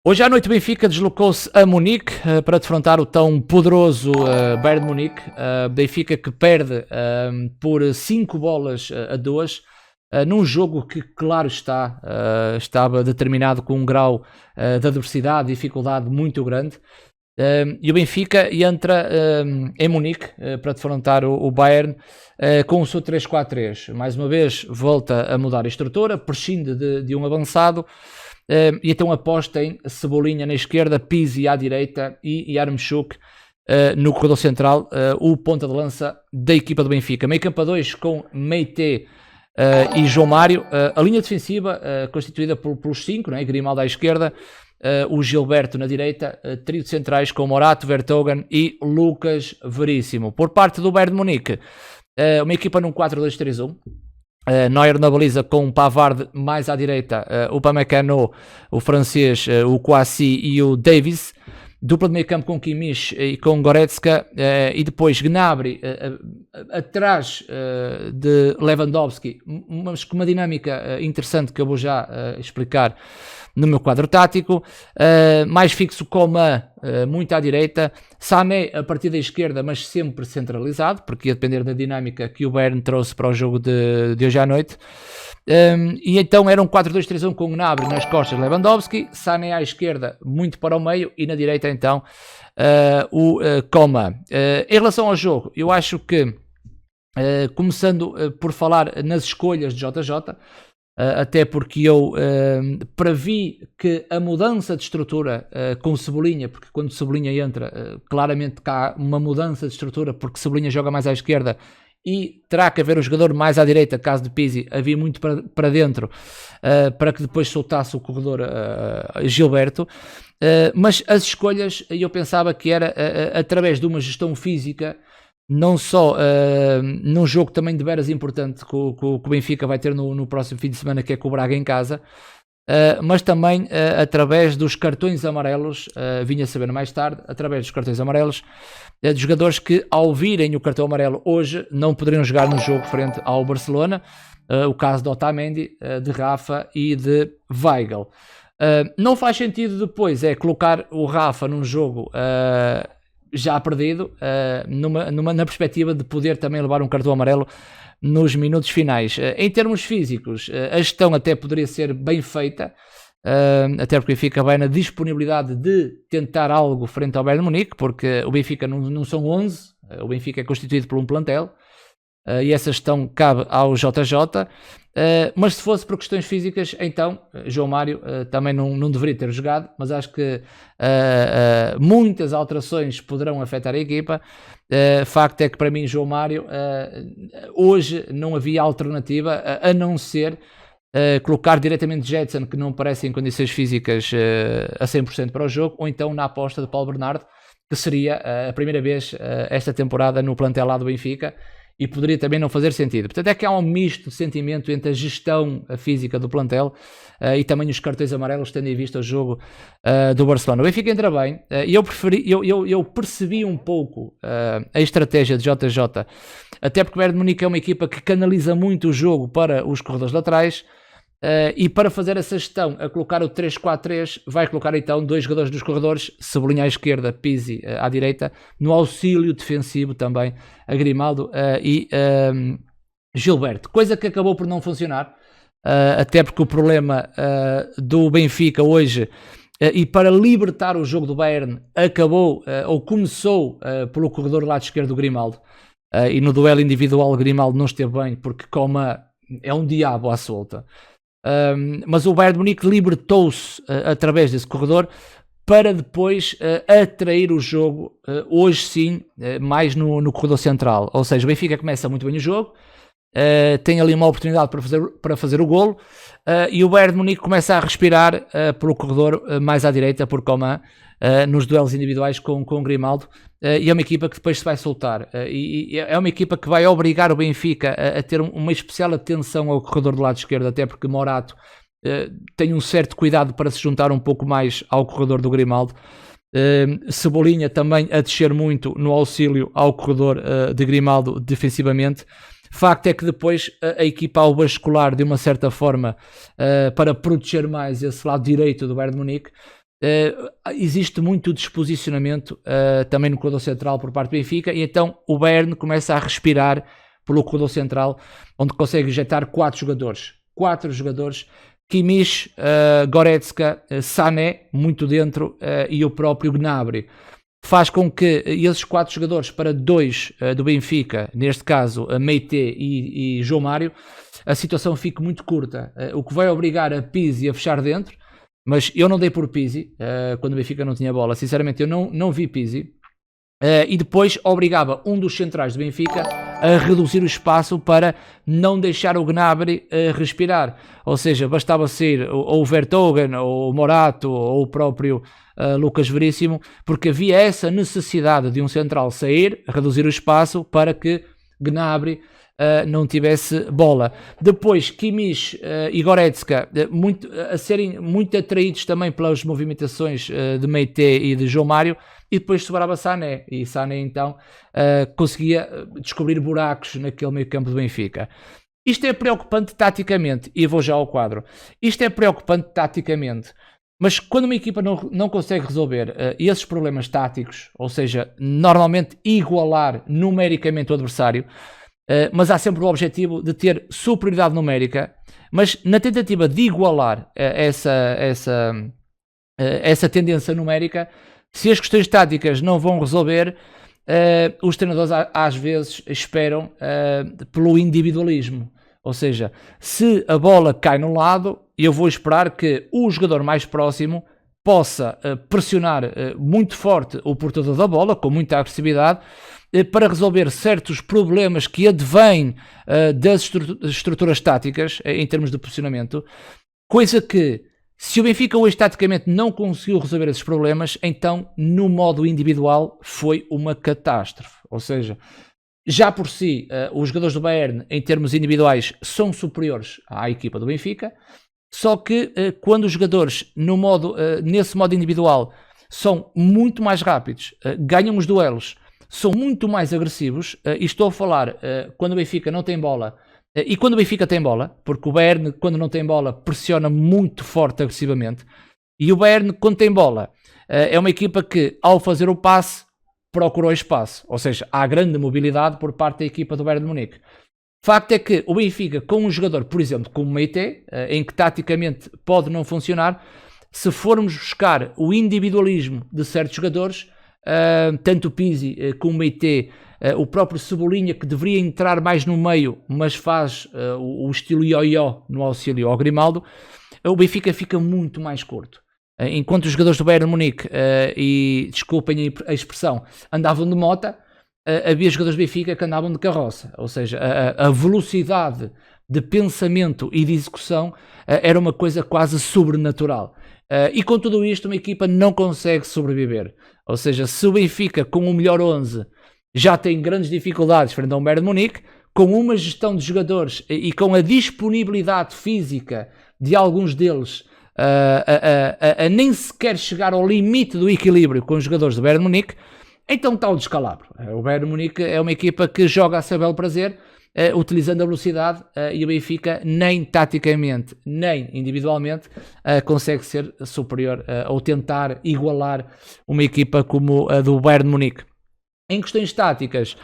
Hoje à noite o Benfica deslocou-se a Munique para defrontar o tão poderoso Bayern de Munique. Benfica que perde por 5-2 num jogo que, claro está, estava determinado com um grau de adversidade e dificuldade muito grande. E o Benfica entra em Munique para defrontar o Bayern com o seu 3-4-3. Mais uma vez volta a mudar a estrutura, prescinde de um avançado. E então aposta em Cebolinha na esquerda, Pizzi à direita e Yaremchuk no corredor central, o ponta de lança da equipa do Benfica. Meio campo a 2 com Meite e João Mário. A linha defensiva constituída pelos 5, né? Grimaldo à esquerda, o Gilberto na direita, trio de centrais com Morato, Vertonghen e Lucas Veríssimo. Por parte do Bayern de Munique, uma equipa num 4-2-3-1. Neuer na baliza com Pavard mais à direita, o Upamecano, o francês, o Kouassi e o Davies. Dupla de meio campo com Kimmich e com Goretzka, e depois Gnabry atrás de Lewandowski, mas com uma dinâmica interessante que eu vou já explicar no meu quadro tático. Mais fixo Coman muito à direita, Sané a partir da esquerda, mas sempre centralizado, porque ia depender da dinâmica que o Bayern trouxe para o jogo de hoje à noite. E então era um 4-2-3-1 com Gnabry nas costas de Lewandowski, Sané à esquerda muito para o meio e na direita então o Coman. Em relação ao jogo, eu acho que começando por falar nas escolhas de JJ, até porque eu previ que a mudança de estrutura com o Cebolinha, porque quando o Cebolinha entra, claramente cá há uma mudança de estrutura, porque Cebolinha joga mais à esquerda e terá que haver o jogador mais à direita, caso de Pizzi, havia muito para dentro, para que depois soltasse o corredor Gilberto. Mas as escolhas, eu pensava que era através de uma gestão física, não só num jogo também de veras importante que o Benfica vai ter no próximo fim de semana, que é com o Braga em casa, mas também através dos cartões amarelos, vinha a saber mais tarde, através dos cartões amarelos, de jogadores que ao virem o cartão amarelo hoje não poderiam jogar no jogo frente ao Barcelona, o caso de Otamendi, de Rafa e de Weigl. Não faz sentido depois colocar o Rafa num jogo já perdido, na perspectiva de poder também levar um cartão amarelo nos minutos finais. Em termos físicos, a gestão até poderia ser bem feita, até porque o Benfica vai na disponibilidade de tentar algo frente ao Bayern de Munique, porque o Benfica não são 11, o Benfica é constituído por um plantel, e essa gestão cabe ao JJ, mas se fosse por questões físicas, então João Mário também não deveria ter jogado, mas acho que muitas alterações poderão afetar a equipa. Facto é que para mim João Mário hoje não havia alternativa a não ser colocar diretamente Jetson, que não parece em condições físicas a 100% para o jogo, ou então na aposta de Paulo Bernardo, que seria a primeira vez esta temporada no plantel lá do Benfica, e poderia também não fazer sentido. Portanto, é que há um misto de sentimento entre a gestão física do plantel e também os cartões amarelos, tendo em vista o jogo do Barcelona. O Benfica entra bem, e eu percebi um pouco a estratégia de JJ, até porque o Bayern de Munique é uma equipa que canaliza muito o jogo para os corredores laterais, e para fazer essa gestão, a colocar o 3-4-3, vai colocar então dois jogadores dos corredores, Cebolinha à esquerda, Pizzi à direita, no auxílio defensivo também a Grimaldo e Gilberto, coisa que acabou por não funcionar, até porque o problema do Benfica hoje, e para libertar o jogo do Bayern, acabou ou começou pelo corredor lado esquerdo do Grimaldo, e no duelo individual o Grimaldo não esteve bem, porque Coman é um diabo à solta. Mas o Bayern de Munique libertou-se através desse corredor para depois atrair o jogo, hoje sim, mais no corredor central. Ou seja, o Benfica começa muito bem o jogo, tem ali uma oportunidade para fazer o golo, e o Bayern de Munique começa a respirar pelo corredor mais à direita, por Coman, nos duelos individuais com Grimaldo, e é uma equipa que depois se vai soltar, e é uma equipa que vai obrigar o Benfica a ter uma especial atenção ao corredor do lado esquerdo, até porque Morato tem um certo cuidado para se juntar um pouco mais ao corredor do Grimaldo. Cebolinha também a descer muito no auxílio ao corredor de Grimaldo defensivamente. Facto é que depois a equipa, ao bascular de uma certa forma para proteger mais esse lado direito do Bayern de Munique, existe muito desposicionamento também no corredor central por parte do Benfica, e então o Bayern começa a respirar pelo corredor central, onde consegue injetar 4 jogadores, Kimmich, Goretzka, Sané, muito dentro, e o próprio Gnabry. Faz com que esses 4 jogadores para 2 do Benfica, neste caso Meite e João Mário, a situação fique muito curta, o que vai obrigar a Pizzi a fechar dentro. Mas eu não dei por Pizzi, quando o Benfica não tinha bola. Sinceramente, eu não vi Pizzi. E depois obrigava um dos centrais do Benfica a reduzir o espaço para não deixar o Gnabry respirar. Ou seja, bastava ser ou o Vertonghen, ou o Morato, ou o próprio Lucas Veríssimo, porque havia essa necessidade de um central sair, reduzir o espaço para que Gnabry não tivesse bola. Depois Kimmich e Goretzka a serem muito atraídos também pelas movimentações de Meite e de João Mário, e depois sobrava Sané, e Sané então conseguia descobrir buracos naquele meio campo do Benfica. Isto é preocupante taticamente, e vou já ao quadro. Isto é preocupante taticamente, mas quando uma equipa não consegue resolver esses problemas táticos, ou seja, normalmente igualar numericamente o adversário, mas há sempre o objetivo de ter superioridade numérica, mas na tentativa de igualar essa tendência numérica, se as questões táticas não vão resolver, os treinadores às vezes esperam pelo individualismo. Ou seja, se a bola cai num lado, eu vou esperar que o jogador mais próximo possa pressionar muito forte o portador da bola, com muita agressividade, para resolver certos problemas que advêm das estruturas táticas em termos de posicionamento, coisa que, se o Benfica hoje taticamente não conseguiu resolver esses problemas, então no modo individual foi uma catástrofe. Ou seja, já por si os jogadores do Bayern em termos individuais são superiores à equipa do Benfica, só que quando os jogadores nesse modo individual são muito mais rápidos, ganham os duelos, são muito mais agressivos, e estou a falar quando o Benfica não tem bola, e quando o Benfica tem bola, porque o Bayern, quando não tem bola, pressiona muito forte agressivamente, e o Bayern, quando tem bola, é uma equipa que, ao fazer o passe, procurou espaço, ou seja, há grande mobilidade por parte da equipa do Bayern de Munique. Facto é que o Benfica, com um jogador, por exemplo, como o Meite, em que taticamente pode não funcionar, se formos buscar o individualismo de certos jogadores, tanto o Pizzi como o Meite, o próprio Cebolinha, que deveria entrar mais no meio, mas faz o estilo ioió no auxílio ao Grimaldo, o Benfica fica muito mais curto. Enquanto os jogadores do Bayern de Munique, e desculpem a expressão, andavam de mota, havia jogadores do Benfica que andavam de carroça. Ou seja, a velocidade de pensamento e de execução era uma coisa quase sobrenatural. E com tudo isto, uma equipa não consegue sobreviver. Ou seja, se o Benfica, com o melhor 11, já tem grandes dificuldades frente ao Bayern de Munique, com uma gestão de jogadores e com a disponibilidade física de alguns deles a nem sequer chegar ao limite do equilíbrio com os jogadores do Bayern de Munique, então está o descalabro. O Bayern de Munique é uma equipa que joga a seu belo prazer, utilizando a velocidade, e o Benfica nem taticamente, nem individualmente consegue ser superior ou tentar igualar uma equipa como a do Bayern de Munique. Em questões táticas,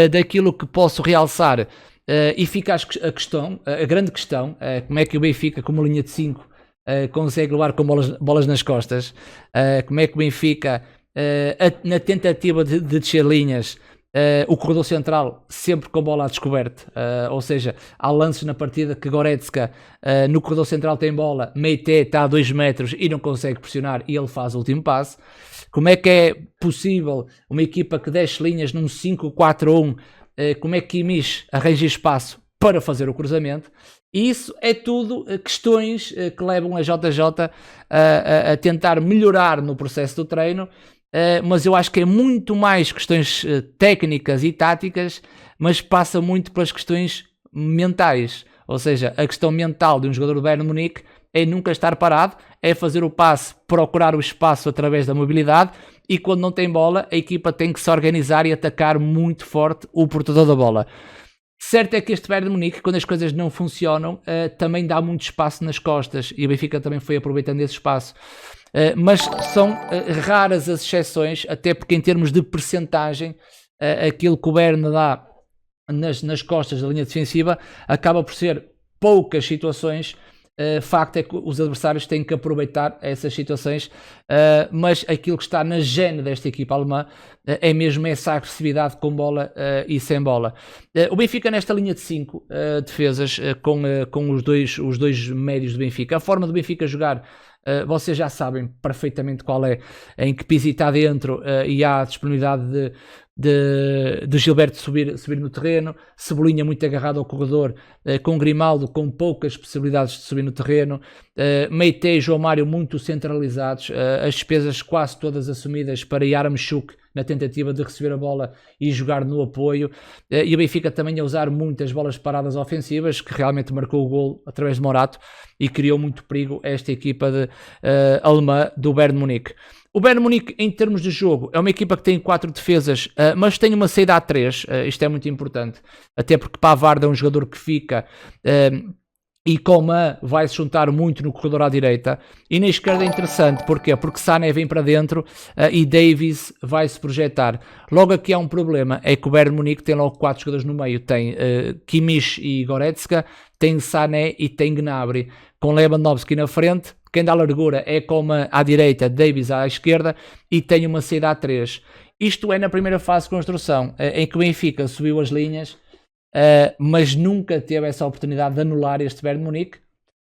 daquilo que posso realçar, e fica a grande questão, como é que o Benfica, como linha de 5, consegue levar com bolas nas costas, como é que o Benfica, na tentativa de descer linhas, o corredor central sempre com bola à descoberto, ou seja, há lances na partida que Goretzka no corredor central tem bola, Meite está a 2 metros e não consegue pressionar e ele faz o último passe. Como é que é possível uma equipa que desce linhas num 5-4-1, como é que Kimmich arranja espaço para fazer o cruzamento? E isso é tudo questões que levam a JJ a tentar melhorar no processo do treino, mas eu acho que é muito mais questões técnicas e táticas, mas passa muito pelas questões mentais. Ou seja, a questão mental de um jogador do Bayern de Munique é nunca estar parado, é fazer o passe, procurar o espaço através da mobilidade, e quando não tem bola, a equipa tem que se organizar e atacar muito forte o portador da bola. Certo é que este Bayern de Munique, quando as coisas não funcionam, também dá muito espaço nas costas, e o Benfica também foi aproveitando esse espaço. mas são raras as exceções, até porque em termos de percentagem, aquilo que o Bayern dá nas costas da linha defensiva acaba por ser poucas situações. Facto é que os adversários têm que aproveitar essas situações, mas aquilo que está na gene desta equipa alemã é mesmo essa agressividade com bola e sem bola. O Benfica nesta linha de 5 defesas com os dois médios do Benfica, a forma do Benfica jogar, vocês já sabem perfeitamente qual é, em que Pizzi está dentro e há a disponibilidade de Gilberto subir no terreno, Cebolinha muito agarrado ao corredor, com Grimaldo com poucas possibilidades de subir no terreno, Meite e João Mário muito centralizados, as despesas quase todas assumidas para Yaremchuk na tentativa de receber a bola e jogar no apoio, e o Benfica também a usar muitas bolas paradas ofensivas, que realmente marcou o golo através de Morato e criou muito perigo a esta equipa alemã do Bayern Munique. O Bayern Munique, em termos de jogo, é uma equipa que tem 4 defesas, mas tem uma saída a 3, isto é muito importante, até porque Pavard é um jogador que fica, e Coman vai se juntar muito no corredor à direita, e na esquerda é interessante, porquê? Porque Sané vem para dentro e Davies vai se projetar. Logo aqui há um problema, é que o Bayern Munique tem logo 4 jogadores no meio, tem Kimmich e Goretzka, tem Sané e tem Gnabry, com Lewandowski na frente. Quem dá largura é Coman à direita, Davies à esquerda, e tem uma saída a 3. Isto é na primeira fase de construção, em que o Benfica subiu as linhas, mas nunca teve essa oportunidade de anular este Bayern Munique,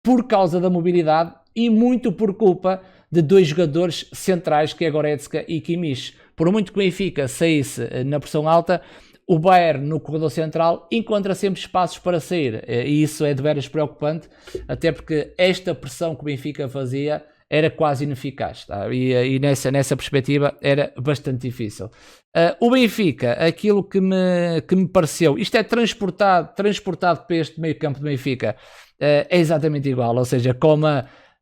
por causa da mobilidade e muito por culpa de 2 jogadores centrais, que é Goretzka e Kimmich. Por muito que o Benfica saísse na pressão alta, o Bayern no corredor central encontra sempre espaços para sair, e isso é de veras preocupante, até porque esta pressão que o Benfica fazia era quase ineficaz, tá? E nessa perspectiva era bastante difícil. O Benfica, aquilo que me pareceu, isto é transportado para este meio campo do Benfica, é exatamente igual, ou seja, como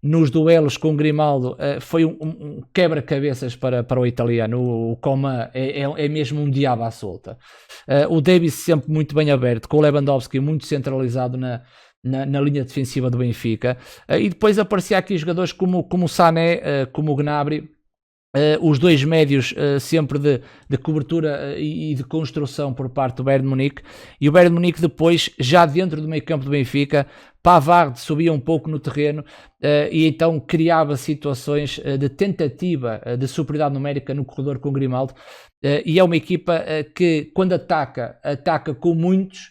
nos duelos com o Grimaldo, foi um quebra-cabeças para o italiano. O Coman é mesmo um diabo à solta. O Davies sempre muito bem aberto, com o Lewandowski muito centralizado na linha defensiva do Benfica. E depois aparecia aqui jogadores como o Sané, como o Gnabry, os 2 médios sempre de cobertura e de construção por parte do Bayern Munique, e o Bayern Munique depois, já dentro do meio campo do Benfica, Pavard subia um pouco no terreno e então criava situações de tentativa de superioridade numérica no corredor com o Grimaldo, e é uma equipa que quando ataca com muitos,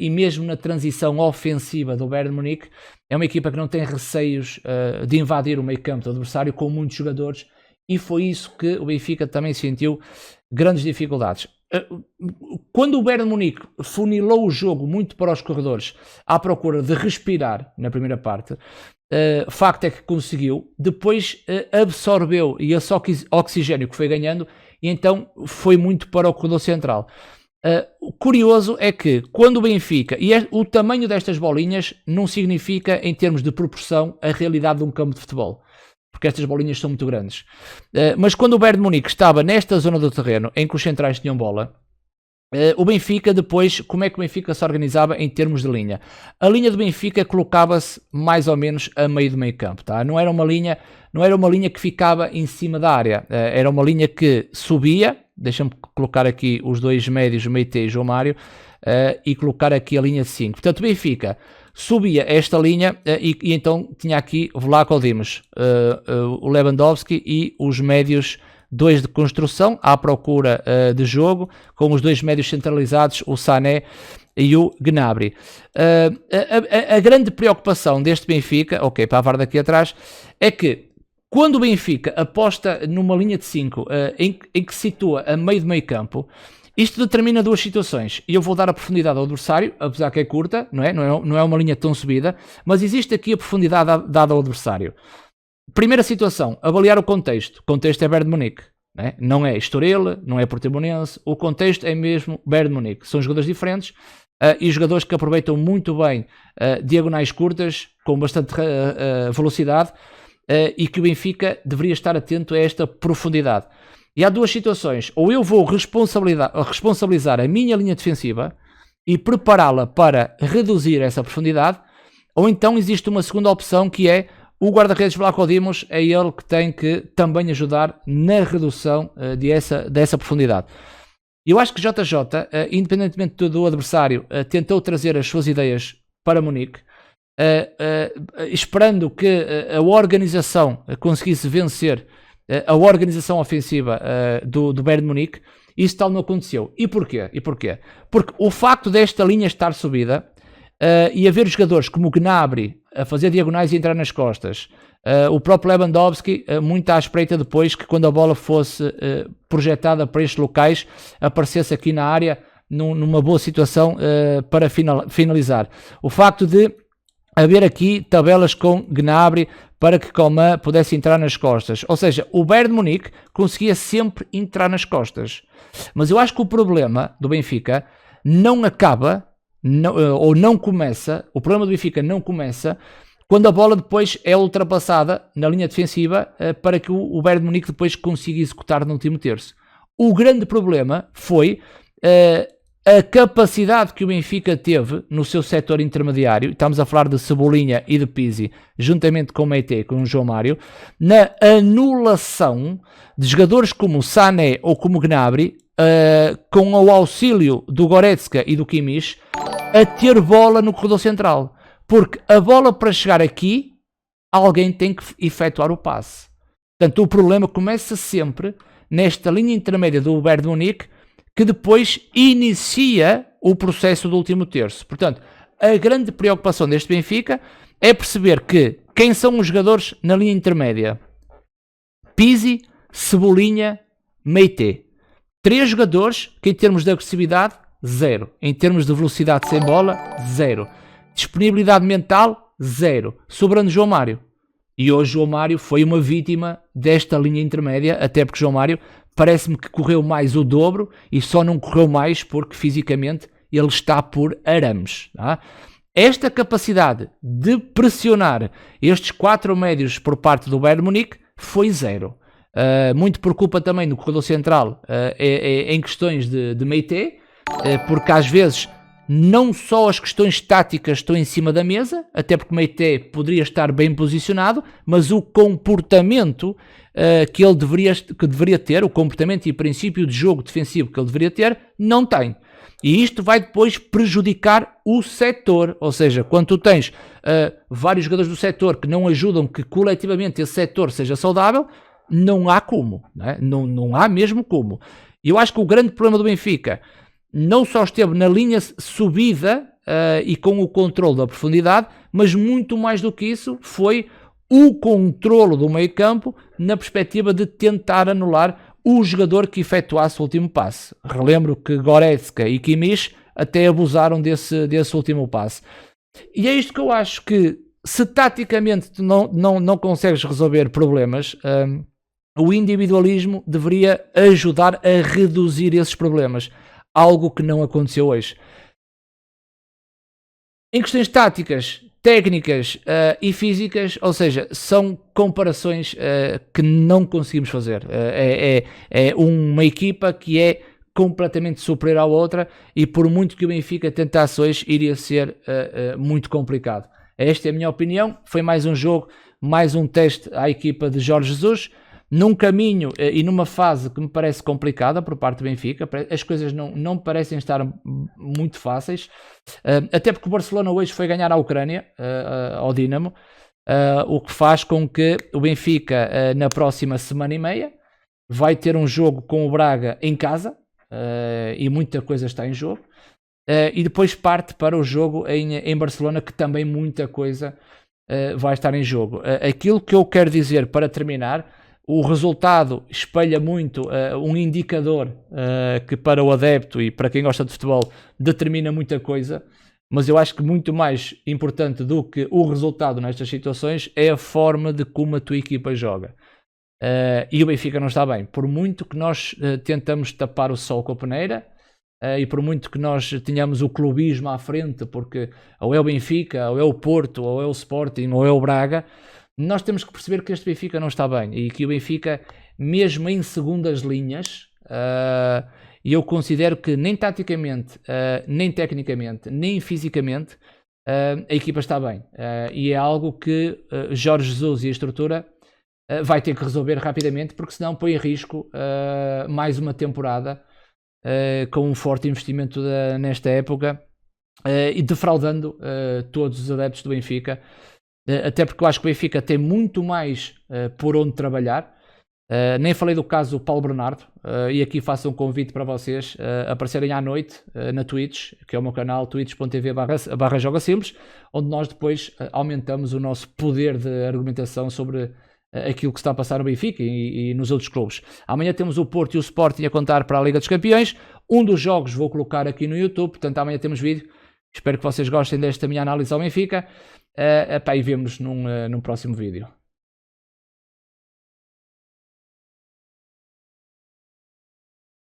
e mesmo na transição ofensiva do Bayern Munique, é uma equipa que não tem receios de invadir o meio campo do adversário com muitos jogadores. E foi isso que o Benfica também sentiu grandes dificuldades. Quando o Bayern Munique funilou o jogo muito para os corredores, à procura de respirar na primeira parte, facto é que conseguiu, depois absorveu e esse oxigênio que foi ganhando, e então foi muito para o corredor central. O curioso é que quando o Benfica, o tamanho destas bolinhas não significa em termos de proporção a realidade de um campo de futebol, porque estas bolinhas são muito grandes. Mas quando o Bayern de Munique estava nesta zona do terreno, em que os centrais tinham bola, o Benfica depois, como é que o Benfica se organizava em termos de linha? A linha do Benfica colocava-se mais ou menos a meio do meio campo, tá? Não era uma linha que ficava em cima da área, era uma linha que subia. Deixa-me colocar aqui os 2 médios, Meite e João Mário, e colocar aqui a linha de 5. Portanto, o Benfica subia esta linha e então tinha aqui Vlaco Dimos, o Lewandowski e os médios 2 de construção à procura de jogo, com os 2 médios centralizados, o Sané e o Gnabry. A grande preocupação deste Benfica, Pavard aqui atrás, é que quando o Benfica aposta numa linha de 5 em que se situa a meio do meio campo, isto determina 2 situações, e eu vou dar a profundidade ao adversário, apesar que é curta, não é uma linha tão subida, mas existe aqui a profundidade dada ao adversário. Primeira situação, avaliar o contexto. O contexto é Bayern de Munique, não é Estoril, não é Portimonense, o contexto é mesmo Bayern de Munique. São jogadores diferentes e jogadores que aproveitam muito bem diagonais curtas, com bastante velocidade, e que o Benfica deveria estar atento a esta profundidade. E há 2 situações: ou eu vou responsabilizar a minha linha defensiva e prepará-la para reduzir essa profundidade, ou então existe uma segunda opção, que é o guarda-redes Vlaco Dimos é ele que tem que também ajudar na redução dessa profundidade. Eu acho que JJ, independentemente do adversário, tentou trazer as suas ideias para Munique, esperando que a organização conseguisse vencer a organização ofensiva do Bayern Munique. Isso tal não aconteceu. E porquê? Porque o facto desta linha estar subida e haver jogadores como o Gnabry a fazer diagonais e entrar nas costas, o próprio Lewandowski muito à espreita depois que quando a bola fosse projetada para estes locais aparecesse aqui na área numa boa situação para finalizar. O facto de haver aqui tabelas com Gnabry para que Coman pudesse entrar nas costas. Ou seja, o Bayern de Munique conseguia sempre entrar nas costas. Mas eu acho que o problema do Benfica não acaba, não começa, o problema do Benfica não começa quando a bola depois é ultrapassada na linha defensiva para que o Bayern de Munique depois consiga executar no último terço. O grande problema foi a capacidade que o Benfica teve no seu setor intermediário, estamos a falar de Cebolinha e de Pizzi, juntamente com o Meite, com o João Mário, na anulação de jogadores como o Sané ou como o Gnabry, com o auxílio do Goretzka e do Kimmich, a ter bola no corredor central. Porque a bola para chegar aqui, alguém tem que efetuar o passe. Portanto, o problema começa sempre nesta linha intermédia do Bayern de Munique, que depois inicia o processo do último terço. Portanto, a grande preocupação deste Benfica é perceber que quem são os jogadores na linha intermédia? Pizzi, Cebolinha, Meite. 3 jogadores que em termos de agressividade, 0. Em termos de velocidade sem bola, 0. Disponibilidade mental, 0. Sobrando João Mário. E hoje João Mário foi uma vítima desta linha intermédia, até porque João Mário parece-me que correu mais o dobro e só não correu mais porque fisicamente ele está por arames. Tá? Esta capacidade de pressionar estes 4 médios por parte do Bayern Munique foi 0. Muito por culpa também do corredor central em questões de Meite, porque às vezes não só as questões táticas estão em cima da mesa, até porque Meite poderia estar bem posicionado, mas o comportamento que ele deveria ter, o comportamento e princípio de jogo defensivo que ele deveria ter, não tem. E isto vai depois prejudicar o setor, ou seja, quando tu tens vários jogadores do setor que não ajudam que coletivamente esse setor seja saudável, não há como, não há mesmo como. E eu acho que o grande problema do Benfica não só esteve na linha subida e com o controle da profundidade, mas muito mais do que isso foi o controlo do meio campo na perspectiva de tentar anular o jogador que efetuasse o último passe. Relembro que Goretzka e Kimmich até abusaram desse último passe. E é isto que eu acho que, se taticamente tu não consegues resolver problemas, o individualismo deveria ajudar a reduzir esses problemas. Algo que não aconteceu hoje. Em questões táticas, técnicas e físicas, ou seja, são comparações que não conseguimos fazer. É uma equipa que é completamente superior à outra e por muito que o Benfica tentasse hoje, iria ser muito complicado. Esta é a minha opinião. Foi mais um jogo, mais um teste à equipa de Jorge Jesus, num caminho e numa fase que me parece complicada por parte do Benfica. As coisas não parecem estar muito fáceis, até porque o Barcelona hoje foi ganhar à Ucrânia, ao Dinamo, o que faz com que o Benfica na próxima semana e meia vai ter um jogo com o Braga em casa, e muita coisa está em jogo, e depois parte para o jogo em Barcelona, que também muita coisa vai estar em jogo. Aquilo que eu quero dizer para terminar: o resultado espelha muito um indicador que para o adepto e para quem gosta de futebol determina muita coisa, mas eu acho que muito mais importante do que o resultado nestas situações é a forma de como a tua equipa joga. E o Benfica não está bem. Por muito que nós tentamos tapar o sol com a peneira, e por muito que nós tenhamos o clubismo à frente, porque ou é o Benfica, ou é o Porto, ou é o Sporting, ou é o Braga, nós temos que perceber que este Benfica não está bem e que o Benfica, mesmo em segundas linhas, eu considero que nem taticamente, nem tecnicamente, nem fisicamente, a equipa está bem. E é algo que Jorge Jesus e a estrutura vai ter que resolver rapidamente, porque senão põe em risco mais uma temporada com um forte investimento nesta época e defraudando todos os adeptos do Benfica. Até porque eu acho que o Benfica tem muito mais por onde trabalhar. Nem falei do caso do Paulo Bernardo, e aqui faço um convite para vocês aparecerem à noite na Twitch, que é o meu canal, twitch.tv/Joga Simples, onde nós depois aumentamos o nosso poder de argumentação sobre aquilo que está a passar no Benfica e nos outros clubes. Amanhã temos o Porto e o Sporting a contar para a Liga dos Campeões. Um dos jogos vou colocar aqui no YouTube, portanto amanhã temos vídeo. Espero que vocês gostem desta minha análise ao Benfica. E vemos num próximo vídeo.